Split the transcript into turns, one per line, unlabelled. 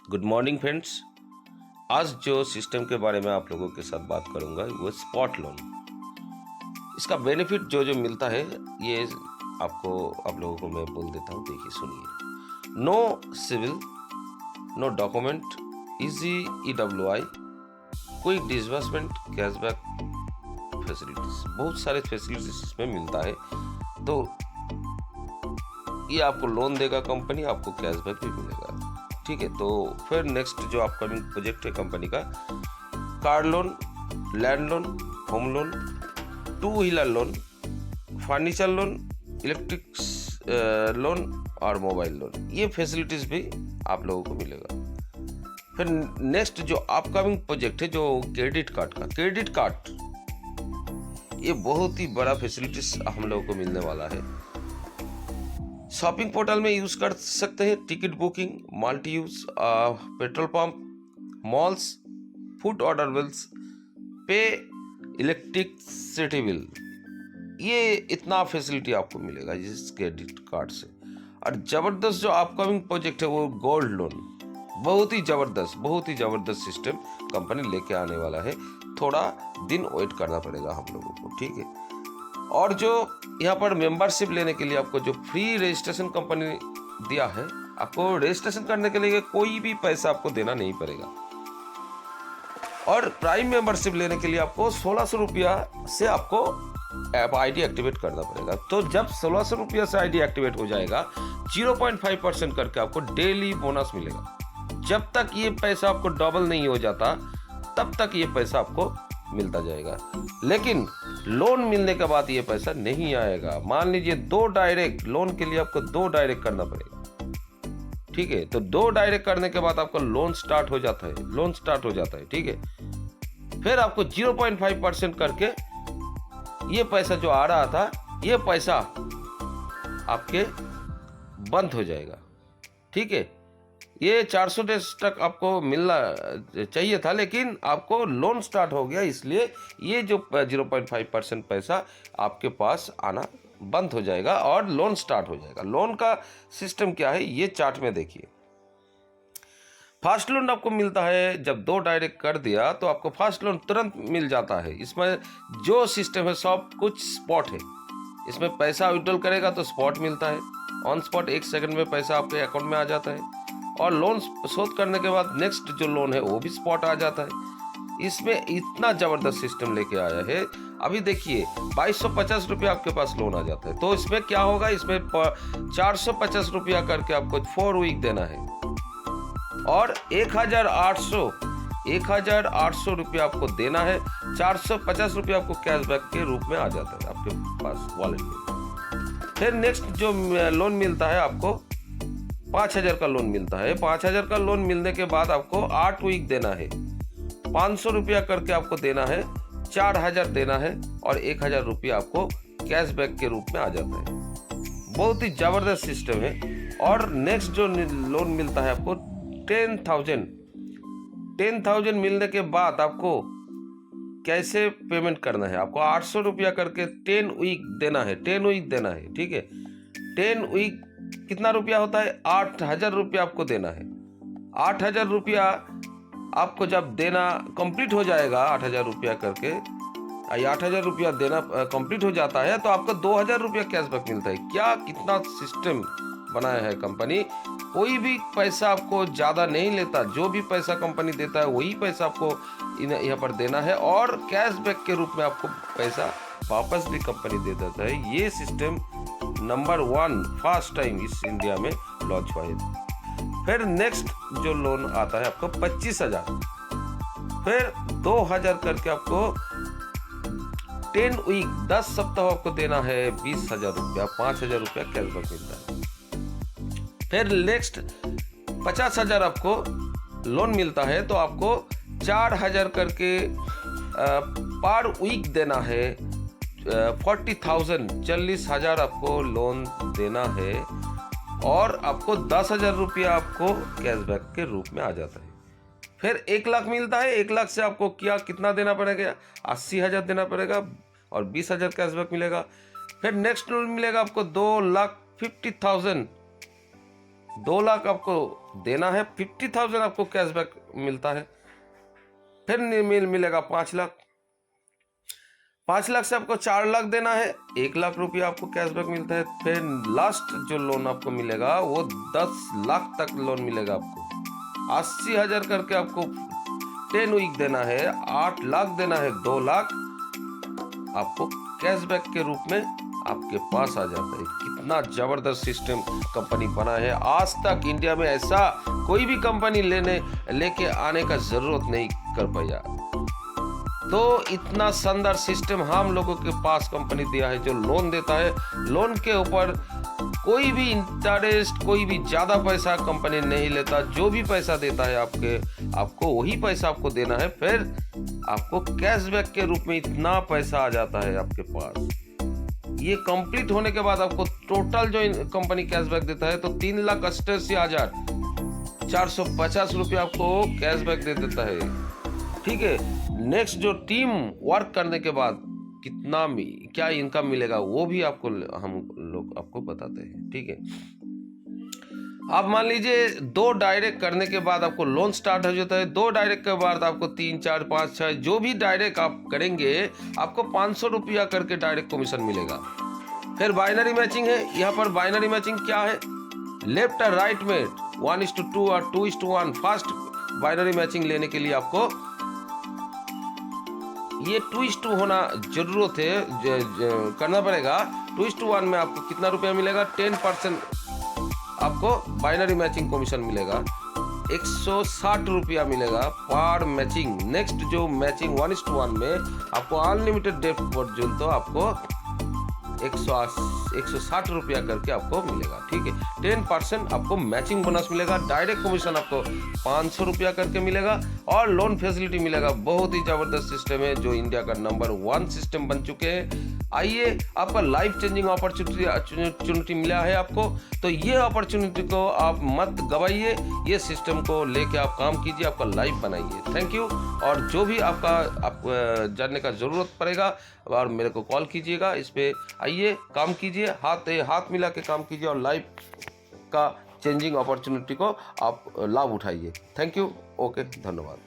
Good morning friends. आज जो system के बारे में आप लोगों के साथ बात करूंगा वो स्पॉट लोन। इसका बेनिफिट जो जो मिलता है ये आप लोगों को मैं बोल देता हूँ, देखिए सुनिए। No CIBIL, no document, easy EWI, quick disbursement, cashback facilities, बहुत सारे फैसिलिटीज इसमें मिलता है। तो ये आपको लोन देगा कंपनी, आपको कैशबैक भी मिलेगा, ठीक है। तो फिर नेक्स्ट जो अपकमिंग प्रोजेक्ट है कंपनी का, car loan, land loan, home loan, 2 wheeler loan, furniture loan, electric loan और मोबाइल लोन, ये फैसिलिटीज भी आप लोगों को मिलेगा। फिर नेक्स्ट जो अपकमिंग प्रोजेक्ट है जो क्रेडिट कार्ड, ये बहुत ही बड़ा फैसिलिटीज हम लोगों को मिलने वाला है। शॉपिंग पोर्टल में यूज कर सकते हैं, ticket booking, multi use, petrol pump, malls, food order bills, पे इलेक्ट्रिसिटी बिल, ये इतना फैसिलिटी आपको मिलेगा इस क्रेडिट कार्ड से। और जबरदस्त जो अपकमिंग प्रोजेक्ट है वो गोल्ड लोन, बहुत ही जबरदस्त सिस्टम कंपनी लेके आने वाला है। थोड़ा दिन वेट करना पड़ेगा हम लोगों को, ठीक है। और जो यहाँ पर मेंबरशिप लेने के लिए आपको जो फ्री रजिस्ट्रेशन कंपनी दिया है, आपको रजिस्ट्रेशन करने के लिए कोई भी पैसा आपको देना नहीं पड़ेगा। और प्राइम मेंबरशिप लेने के लिए आपको 1600 रुपया से आपको ऐप ID एक्टिवेट करना पड़ेगा। तो जब 1600 रुपया से ID एक्टिवेट हो जाएगा, 0.5% करके आपको डेली बोनस मिलेगा। जब तक ये पैसा आपको डबल नहीं हो जाता तब तक ये पैसा आपको मिलता जाएगा। लेकिन लोन मिलने के बाद ये पैसा नहीं आएगा। मान लीजिए 2 डायरेक्ट लोन के लिए आपको 2 डायरेक्ट करना पड़ेगा, ठीक है। तो 2 डायरेक्ट करने के बाद आपका लोन स्टार्ट हो जाता है, ठीक है। फिर आपको 0.5% करके ये पैसा जो आ रहा था, ये पैसा आपके बंद हो जाएगा, ठीक है। ये 400 डेज तक आपको मिलना चाहिए था, लेकिन आपको लोन स्टार्ट हो गया, इसलिए ये जो 0.5% पैसा आपके पास आना बंद हो जाएगा और लोन स्टार्ट हो जाएगा। लोन का सिस्टम क्या है ये चार्ट में देखिए। फास्ट लोन आपको मिलता है जब 2 डायरेक्ट कर दिया तो आपको फास्ट लोन तुरंत मिल जाता है। इसमें जो सिस्टम है सब कुछ स्पॉट है। इसमें पैसा विड्रॉल करेगा तो स्पॉट मिलता है, ऑन स्पॉट 1 सेकंड में पैसा आपके अकाउंट में आ जाता है। और लोन शोध करने के बाद नेक्स्ट जो लोन है वो भी स्पॉट आ जाता है। इसमें इतना जबरदस्त सिस्टम लेके आया है। अभी देखिए 2250 रुपया आपके पास लोन आ जाता है। तो इसमें क्या होगा, इसमें 450 रुपया करके आपको 4 वीक देना है और 1800 रुपया आपको देना है। 450 रुपया आपको कैशबैक के रूप में आ जाता है आपके पास वॉलेट में। फिर नेक्स्ट जो लोन मिलता है आपको 5000 का लोन मिलता है। 5000 का लोन मिलने के बाद आपको 8 वीक देना है, 500 रुपया करके आपको देना है, 4000 देना है और 1000 रुपया आपको कैशबैक के रूप में आ जाता है। बहुत ही जबरदस्त सिस्टम है। और नेक्स्ट जो लोन मिलता है आपको 10,000 मिलने के बाद आपको कैसे पेमेंट करना है, आपको 800 रुपया करके 10 वीक देना है, ठीक है। 10 वीक कितना रुपया होता है, 8000 रुपया आपको देना है। 8000 रुपया आपको जब देना कंप्लीट हो जाएगा, 8000 रुपया करके 8000 रुपया देना कंप्लीट हो जाता है तो आपको 2000 रुपया कैशबैक मिलता है। क्या कितना सिस्टम बनाया है कंपनी। कोई भी पैसा आपको ज़्यादा नहीं लेता, जो भी पैसा कंपनी देता है वही पैसा आपको यहाँ पर देना है और कैशबैक के रूप में आपको पैसा वापस भी कंपनी दे देता है। ये सिस्टम नंबर 1 फर्स्ट टाइम इस इंडिया में लॉन्च हुआ है। फिर नेक्स्ट जो लोन आता है आपको 25,000, फिर 2000 करके आपको 10 वीक 10 सप्ताह आपको देना है 20,000 रुपया, 5000 रुपया कैशबैक मिलता है। फिर नेक्स्ट 50,000 आपको लोन मिलता है तो आपको 4000 करके पर वीक देना है, 40,000 आपको लोन देना है और आपको 10,000 रुपया आपको कैशबैक के रूप में आ जाता है। फिर 1 लाख मिलता है, 1 लाख से आपको कितना देना पड़ेगा, 80,000 देना पड़ेगा और 20,000 कैशबैक मिलेगा। फिर नेक्स्ट लोन मिलेगा आपको 2,50,000 2 लाख आपको देना है, 50,000 आपको कैशबैक मिलता है। फिर मिलेगा 5 लाख, 5 लाख से आपको 4 लाख देना है, 1 लाख रुपया आपको कैशबैक मिलता है। फिर लास्ट जो लोन आपको मिलेगा वो 10 लाख तक लोन मिलेगा आपको। 80,000 करके आपको 10 वीक देना है, 8 लाख देना है, 2 लाख आपको कैशबैक के रूप में आपके पास आ जाता है। कितना जबरदस्त सिस्टम कंपनी बना है। आज तक इंडिया में ऐसा कोई भी कंपनी लेके आने का जरूरत नहीं कर पाया। तो इतना शानदार सिस्टम हम लोगों के पास कंपनी दिया है, जो लोन देता है। लोन के ऊपर कोई भी इंटरेस्ट, कोई भी ज्यादा पैसा कंपनी नहीं लेता। जो भी पैसा देता है आपको वही पैसा आपको देना है। फिर आपको कैशबैक के रूप में इतना पैसा आ जाता है आपके पास। ये कंप्लीट होने के बाद आपको टोटल जो कंपनी कैशबैक देता है तो 3,88,450 रुपया आपको कैशबैक दे देता है। ठीक है, नेक्स्ट जो टीम वर्क करने के बाद क्या इनकम मिलेगा वो भी हम लोग आपको बताते हैं। ठीक है, आप मान लीजिए 2 डायरेक्ट करने के बाद आपको लोन स्टार्ट हो जाता है। 2 डायरेक्ट के बाद आपको 3, 4, 5, 6 जो भी डायरेक्ट आप करेंगे आपको 500 रुपया करके डायरेक्ट कमीशन मिलेगा। फिर बाइनरी मैचिंग है। यहाँ पर बाइनरी मैचिंग क्या है? लेफ्ट और राइट में 1:2 और 2:1 फास्ट बाइनरी मैचिंग लेने के लिए आपको ये 2:2 होना जरूरत है, करना पड़ेगा। 2:1 में आपको कितना रुपया मिलेगा? 10% आपको बाइनरी मैचिंग कमीशन मिलेगा, 160 रुपया मिलेगा पर मैचिंग। नेक्स्ट जो मैचिंग 1:1 में आपको अनलिमिटेड डेप्थ पर्यंत तो आपको 160 रुपया करके आपको मिलेगा। ठीक है, 10% आपको मैचिंग बोनस मिलेगा। डायरेक्ट कमीशन आपको 500 रुपया करके मिलेगा और लोन फैसिलिटी मिलेगा। बहुत ही जबरदस्त सिस्टम है जो इंडिया का नंबर 1 सिस्टम बन चुके हैं। आइए, आपका लाइफ चेंजिंग अपॉर्चुनिटी मिला है आपको, तो ये अपॉर्चुनिटी को आप मत गवाइए। ये सिस्टम को लेके आप काम कीजिए, आपका लाइफ बनाइए। Thank you. और जो भी आप जानने का जरूरत पड़ेगा और मेरे को कॉल कीजिएगा। इस पे आइए, काम कीजिए, हाथ मिला के काम कीजिए और लाइफ का चेंजिंग अपॉर्चुनिटी को आप लाभ उठाइए। Thank you. ओके, धन्यवाद।